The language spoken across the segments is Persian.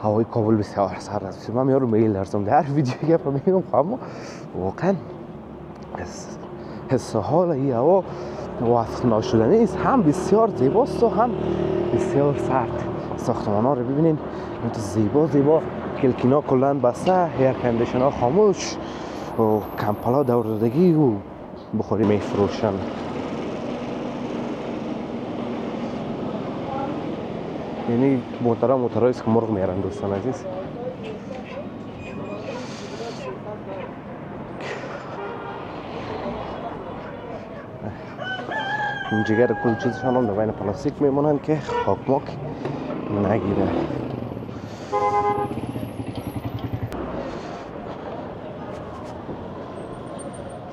هوای کابل بسیار سرد است. من یارو میلرزم در ویدیو گپ میگم، اما واقعا حس حال این هوا وصف ناشدنی است. هم بسیار زیباست و هم بسیار سرد. ساختمان ها رو ببینین، تو زیبا کلکینا کلان بسته، ایر کندیشن ها خاموش و کمپلا دور دادگی و بخوری میفروشن. یعنی موترها است که مرغ میارن دوستان عزیز. این جگر کل چیزشان هم در بین پلاستیک میمونن که خاکماک نگیره.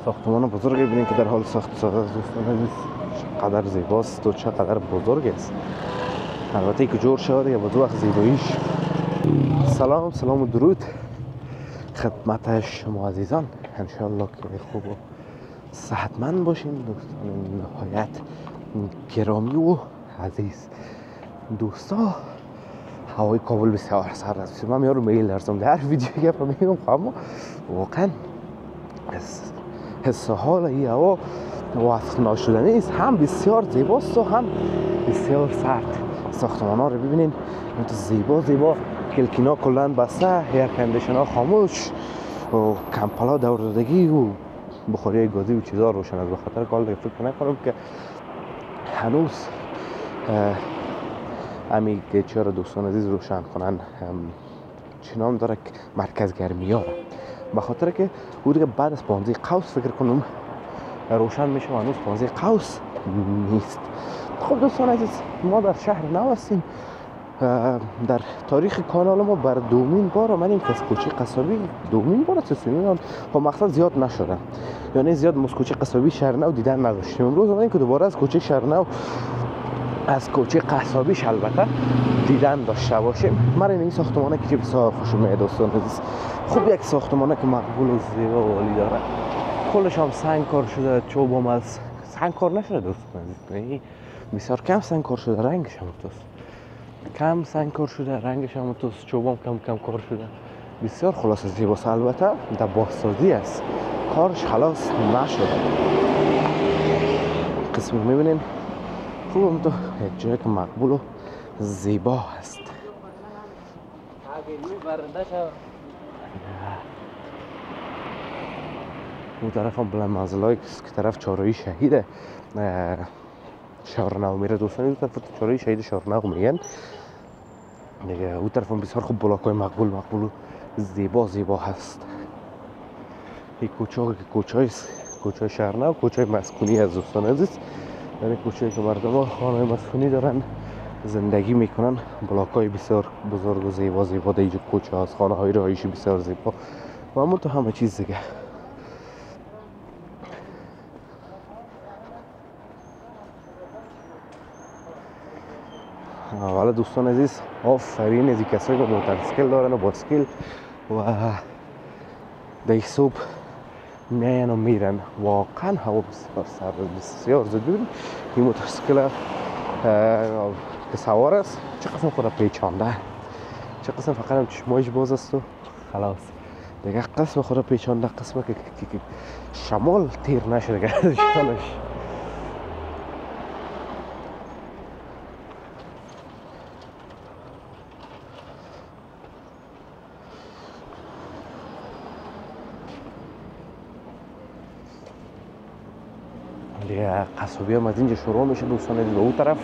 ساختمان بزرگی ببینید که در حال ساخت شده است دوستان عزیز. چقدر زیباست و چقدر بزرگ است. البته که جور شده یا به دو وقت زیباییش. سلام و درود خدمت شما عزیزان. انشاءالله که خوب و صحتمند باشین دوستان نهایت گرامی و عزیز. دوستا هوای کابل بسیار سرد است. من یارو میلرزم در ویدیو گپ میگم، اما واقعا حس حال این هوا وصف ناشدنی است. هم بسیار زیباست و هم بسیار سرد. ساختمان ها رو ببینین، تو زیبا کلکینا کلان بسته، ایر کندیشن ها خاموش و کمپلا دور دادگی و بخاری گازی و چیزا روشن است. به خاطر کال دیگه فکر نکنم که هنوز امی گیچه رو دوستان عزیز روشن کنن. چی نام داره که مرکز گرمی ها. به خاطر که او دیگه بعد از 15 قوس فکر کنم روشن میشه و هنوز 15 قوس نیست. خب دوستان عزیز، ما در شهر نو هستیم. در تاریخ کانال ما بر دومین بار آمدیم که از کوچه قصابی دومین بار سسونیان خب مقصد زیاد نشدن، یعنی زیاد از کوچه قصابی شهر نو دیدن نداشتیم. امروز آمدیم که دوباره از کوچه شهر نو از کوچه قصابیش البته دیدن داشته باشیم. من این ساختمانه که بسیار خوشم میاد دوستان عزیز. خوب یک ساختمانه که مقبول و زیبا و عالی داره. کلش هم سنگ کار شده، چوب هم از سنگ کار نشده دوستان عزیز. بسیار کم سنگ کار شده، رنگش هم توست کم سنگ کار شده، رنگش هم توست، چوب هم کم کار شده. بسیار خلاص زیباست. البته در بازسازی است، کارش خلاص نشده. قسم میبینین خوب هم تو یک جایی که مقبول و زیبا هست. اون طرف هم بلند منزلایی که طرف چهارراهی شهیده شهرنو میره دوستان. اون طرف چهارراهی شهید شهرنو میگن دیگه. اون طرف هم بسیار خوب بلاکای مقبول و زیبا هست. این کوچه شهرنو کوچه مسکونی از دوستان عزیز، یعنی کوچه‌ای که مردم ها خانه مسکونی دارن زندگی میکنن. بلاکای بسیار بزرگ و زیبا در اینجا کوچه هست، خانه های رهایشی بسیار زیبا و همون تو همه چیز دیگه. حالا دوستان عزیز آفرین از این کسایی که موتورسیکل دارن و باسکل و در صبح میان و میرن. واقعا هوا بسیار سرد، بسیار زود. ببین این موتورسیکل که سوار است چه قسم خود پیچانده، چه قسم فقط هم چشمایش باز است و خلاص دیگه. قسم خود پیچانده، قسم که شمال تیر نشده گردشانش. دیگه قصابی هم از اینجا شروع میشه دوستان عزیز. اون طرف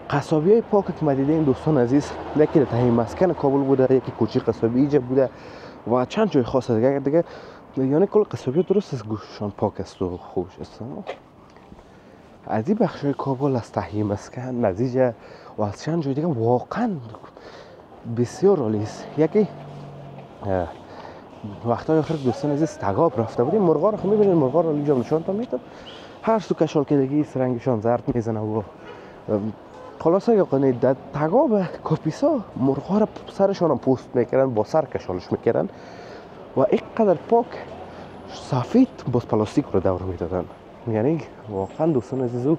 قصابی های پاک که ما دیدیم دوستان عزیز، یکی در تهی مسکن کابل بوده، یکی کوچه قصابی اینجا بوده و چند جای خاص دیگه. یعنی کل قصابی ها درست است، گوششان پاک است و خوش است. از این بخش های کابل از تهی مسکن نزیجه و از چند جای دیگه واقعا بسیار عالی است. یکی وقتای آخر دوستان عزیز تگاب رفته بودیم، مرغا رو میبینید، مرغا رو اینجا نشون میدم، هر سو کشال کدگی رنگشان زرد میزنه و خلاصه یقینی در تگاب کاپیسا مرغا رو سرشان هم پوست میکردن، با سر کشالش میکردن و اینقدر پاک سفید باز پلاستیک رو دور میدادن. یعنی واقعا دوستان عزیز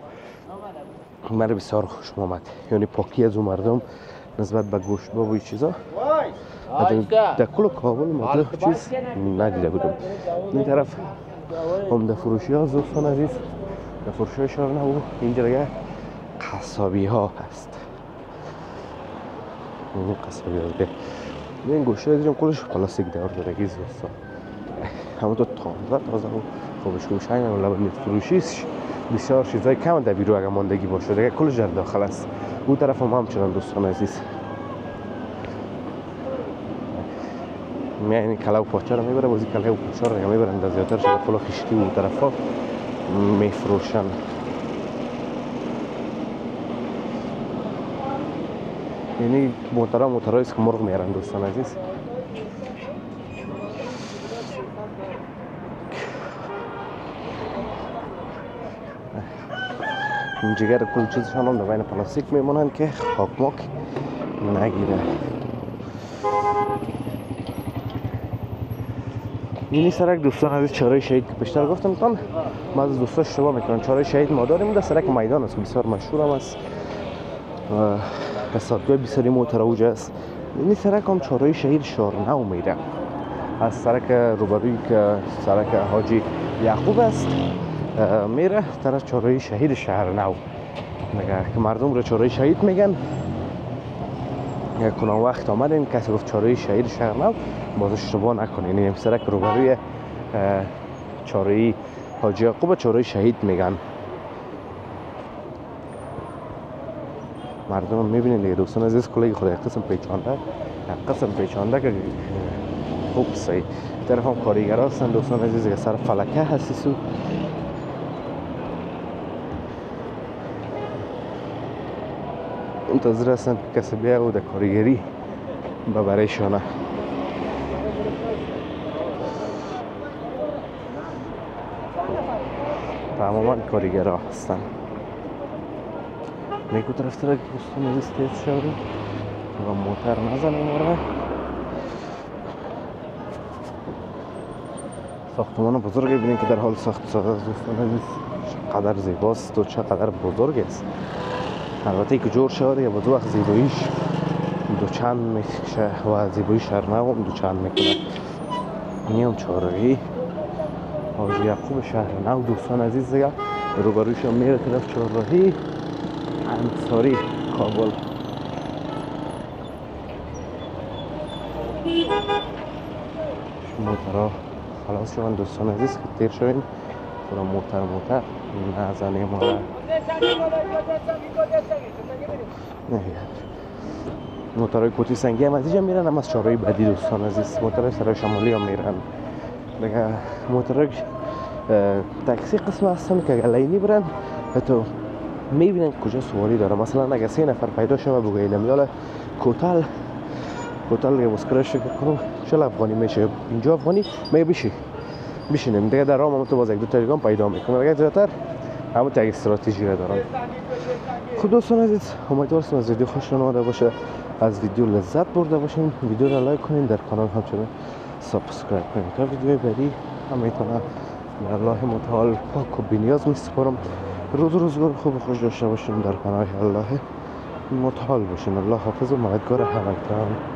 من بسیار خوشم آمد. یعنی پاکی از اون مردم نسبت به گوشت و این چیزا در کل کابل ما چیز ندیده بودم. این طرف عمده فروشی ها دوستان عزیز در فروشی های شهر نو اینجا دیگه قصابی ها هست. این قصابی ها دیگه این گوشت ها دیدم کلش پلاستیک دار دارگیز دوستان. همونطور تازه و خوبش گوشت های نو لبنیت فروشیش بسیار چیزای کم در بیرو اگر ماندگی باشه دیگه کلش در داخل است. اون طرف هم همچنان دوستان عزیز میانی کلاو پاچه رو میبره بازی کلاو پاچه رو میبرن در زیادتر شده کلا خشتی و طرف ها میفروشن. یعنی موترها است که مرغ میارن دوستان عزیز. این جگر کل چیزشان هم در بین پلاستیک میمونن که خاکماک نگیره. اینی سرک دوستان عزیز چهارراه شهید که بیشتر گفتم تان ما از دوستا اشتباه میکنن. چهارراه شهید ما داریم در سرک میدان است بسیار مشهور هم است و حسابگاه بسیاری موتر اوجه است. اینی سرک هم چهارراه شهید شارنو میره از سرک روبروی که سرک حاجی یعقوب است میره طرف چهارراه شهید شهرنو. نگه که مردم رو چهارراه شهید میگن کنان وقت آمدین کسی گفت چهارراه شهید شهرنو باز اشتباه نکنین. این سرک روبروی چهارراه حاجی یعقوب چهارراه شهید میگن. مردم میبینین دیگه دوستان عزیز کلی خدا یک قسم پیچانده که خوب صحیح طرف هم کارگر هستن دوستان عزیز که سر فلکه هستی منتظر هستن کسی بیا و در کارگری ببریشانه. تماما کارگر ها هستن. میگو طرف طرف دوستان عزیز تیز شوری و موتر نزنیم وره. ساختمان بزرگی ببینید که در حال ساخت شده است دوستان عزیز. چقدر زیباست و چقدر بزرگ است. البته که جور شده یا بدو وقت زیباییش دو چند میشه و زیبایی شهرنو هم دو چند میکنه. این هم چهارراهی حاجی یعقوب شهرنو دوستان عزیز دیگه روبرویش هم میره طرف چهارراهی انصاری کابل. موترها خلاص شدن دوستان عزیز که تیر شوین برای موتر نزنیم و موترهای کوتی سنگی هم از اینجا میرن هم از چهارراه بعدی دوستان عزیز. موترهای سرای شمالی هم میرن دیگه. موترهای تاکسی قسم هستن که اگر لینی برن تو میبینن کجا سواری داره. مثلا اگر 3 نفر پیدا شما بگوین میاله کوتال دیگه مسکرش کنم 40 افغانی میشه 50 افغانی میگه بشینیم دیگه در راه ما تو باز یک دو تلگرام پیدا میکنم دیگه زیادتر همون تا استراتژی رو دارم. خب دوستان عزیز امیدوارم از ویدیو خوشتون اومده باشه. از ویدیو لذت برده باشین. ویدیو رو لایک کنین در کانال همچنین سابسکرایب کنین تا ویدیو بعدی. همیتونه به الله متعال پاک و بی‌نیاز میسپارم. روزگار خوب و خوش داشته باشین. در پناه الله متعال باشین. الله حافظ و مددگار همتون.